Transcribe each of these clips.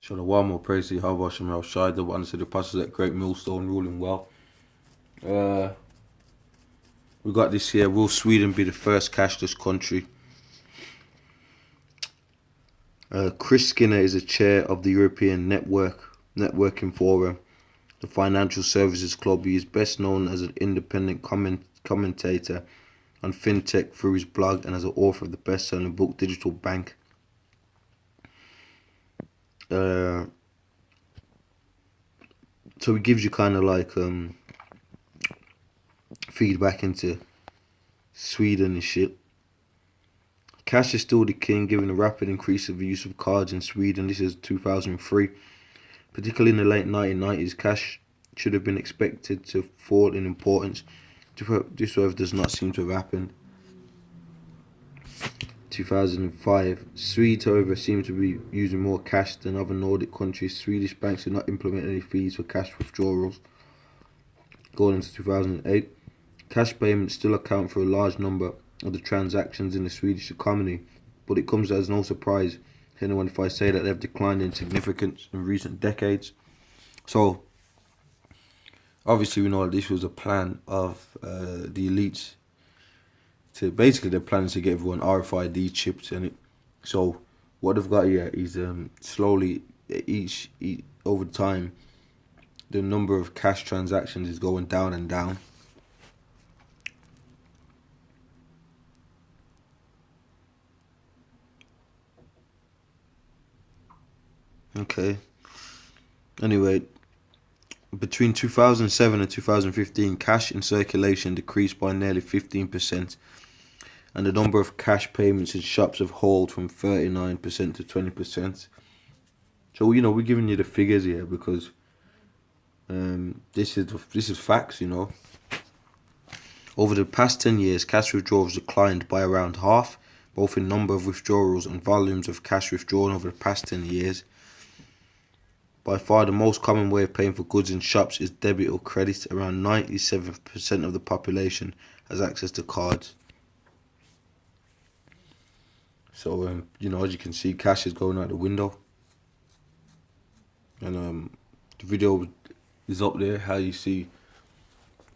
Shalom, more praise to Yahweh Hashem El Shai, the one to the apostles at GreatMillStone ruling well. We got this here. Will Sweden be the first cashless country? Chris Skinner is the chair of the European Networking Forum, the Financial Services Club. He is best known as an independent commentator on fintech through his blog and as an author of the best-selling book Digital Bank. So it gives you kind of like feedback into Sweden and shit. Cash is still the king, given a rapid increase of the use of cards in Sweden. This is 2003. Particularly in the late 1990s, cash should have been expected to fall in importance. This, however, does not seem to have happened. 2005. Swedes, however, seem to be using more cash than other Nordic countries. Swedish banks have not implemented any fees for cash withdrawals. Going into 2008, cash payments still account for a large number of the transactions in the Swedish economy, but it comes as no surprise to anyone if I say that they've declined in significance in recent decades. So, obviously we know that this was a plan of the elites. To basically, they're planning to get everyone RFID chips in it. So what they've got here is slowly each over time, the number of cash transactions is going down and down. Okay. Anyway, between 2007 and 2015, cash in circulation decreased by nearly 15%. And the number of cash payments in shops have halted from 39% to 20%. So, you know, we're giving you the figures here because this is facts, you know. Over the past 10 years, cash withdrawals declined by around half, both in number of withdrawals and volumes of cash withdrawn over the past 10 years. By far, the most common way of paying for goods in shops is debit or credit. Around 97% of the population has access to cards. So, you know, as you can see, cash is going out the window. And the video is up there, how you see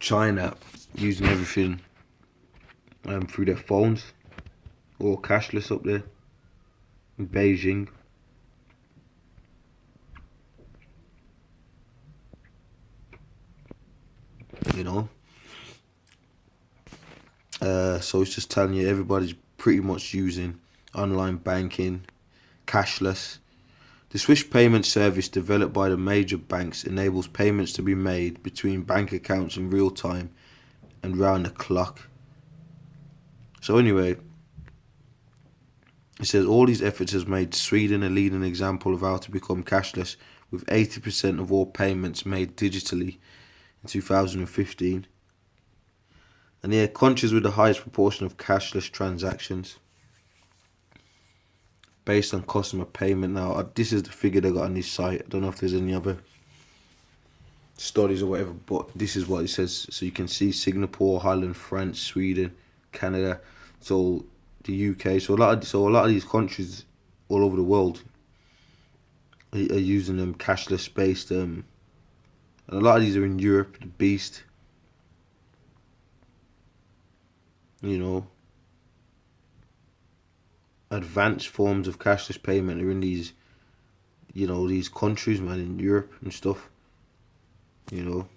China using everything through their phones. All cashless up there in Beijing. You know. So it's just telling you everybody's pretty much using online banking, cashless. The Swift payment service developed by the major banks enables payments to be made between bank accounts in real time and round the clock. So anyway, it says all these efforts has made Sweden a leading example of how to become cashless, with 80% of all payments made digitally in 2015. And yeah, countries with the highest proportion of cashless transactions based on customer payment. Now, this is the figure they got on this site. I don't know if there's any other studies or whatever, but this is what it says. So you can see Singapore, Holland, France, Sweden, Canada, so the UK. So a lot of these countries all over the world are using them cashless based. And a lot of these are in Europe, the beast. You know, advanced forms of cashless payment are in these, you know, these countries, man, in Europe and stuff. You know,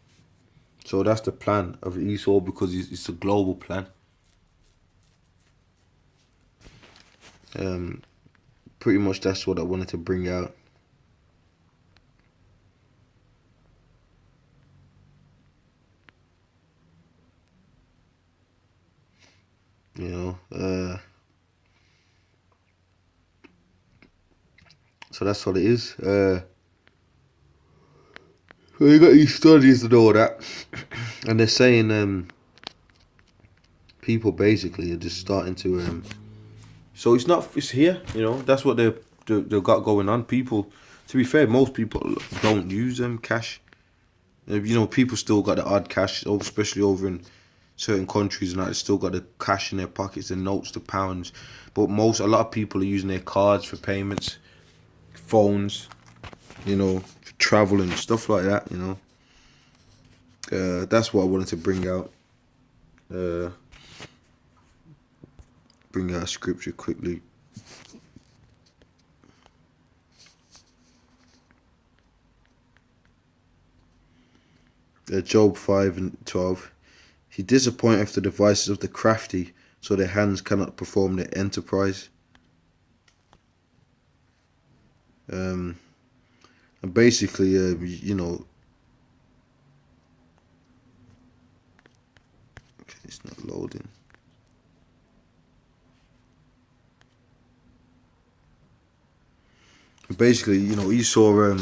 so that's the plan of ESau because it's a global plan. Pretty much that's what I wanted to bring out. You know, so that's what it is. So you got these studies and all that, and they're saying people basically are just starting to so it's here, you know. That's what they've got going on. People, to be fair, most people don't use cash. You know, people still got the odd cash, especially over in certain countries, and they still got the cash in their pockets, the notes, the pounds. But a lot of people are using their cards for payments, phones, you know, for travel and stuff like that, you know. That's what I wanted to bring out. Bring out a scripture quickly. Job 5:12. He disappointeth the devices of the crafty, so their hands cannot perform their enterprise. And basically, you know, okay, it's not loading. Basically, you know, Esau,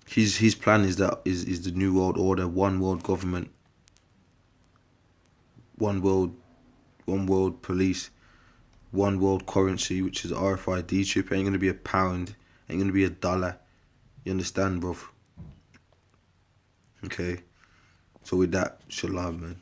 his plan is the new world order, one world government, one world police, one world currency, which is RFID chip. Ain't gonna be a pound, ain't gonna be a dollar. You understand, bruv? Okay. So with that, shalom, man.